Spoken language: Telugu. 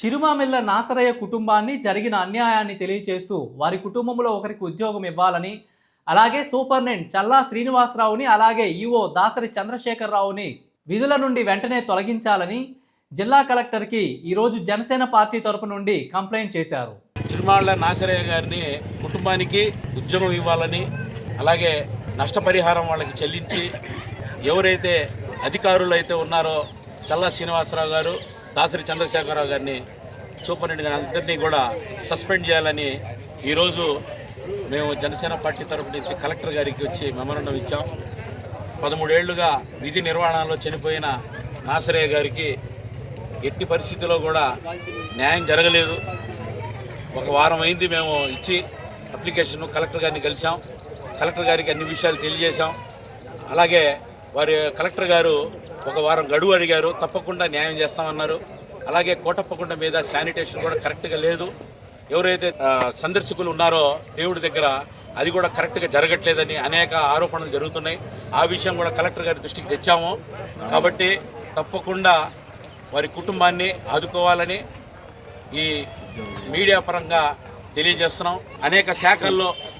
చిరుమామిళ్ళ నాసరయ్య కుటుంబాన్ని జరిగిన అన్యాయాన్ని తెలియజేస్తూ వారి కుటుంబంలో ఒకరికి ఉద్యోగం ఇవ్వాలని, అలాగే సూపరింటెండెంట్ చల్లా శ్రీనివాసరావుని, అలాగే ఈవో దాసరి చంద్రశేఖరరావుని విధుల నుండి వెంటనే తొలగించాలని జిల్లా కలెక్టర్కి ఈరోజు జనసేన పార్టీ తరపు నుండి కంప్లైంట్ చేశారు. చిరుమాళ్ళ నాసరయ్య గారిని కుటుంబానికి ఉద్యోగం ఇవ్వాలని, అలాగే నష్టపరిహారం వాళ్ళకి చెల్లించి ఎవరైతే అధికారులు అయితే ఉన్నారో చల్లా శ్రీనివాసరావు గారు, దాసరి చంద్రశేఖరరావు గారిని, సూపరింటెండెంట్ గారిని అందరినీ కూడా సస్పెండ్ చేయాలని ఈరోజు మేము జనసేన పార్టీ తరపు నుంచి కలెక్టర్ గారికి వచ్చి మెమోరాండం ఇచ్చాం. 13 ఏళ్లుగా విధి నిర్వహణలో చనిపోయిన నాసరయ్య గారికి ఎట్టి పరిస్థితిలో కూడా న్యాయం జరగలేదు. ఒక వారం అయింది మేము ఇచ్చి అప్లికేషన్ కలెక్టర్ గారిని కలిసాం. కలెక్టర్ గారికి అన్ని విషయాలు తెలియజేశాం. అలాగే వారి కలెక్టర్ గారు ఒక వారం గడువు అడిగారు, తప్పకుండా న్యాయం చేస్తామన్నారు. అలాగే కోటప్పకొండ మీద శానిటేషన్ కూడా కరెక్ట్గా లేదు. ఎవరైతే సందర్శకులు ఉన్నారో దేవుడి దగ్గర అది కూడా కరెక్ట్గా జరగట్లేదని అనేక ఆరోపణలు జరుగుతున్నాయి. ఆ విషయం కూడా కలెక్టర్ గారి దృష్టికి తెచ్చాము. కాబట్టి తప్పకుండా వారి కుటుంబాన్ని ఆదుకోవాలని ఈ మీడియా పరంగా తెలియజేస్తున్నాం. అనేక శాఖల్లో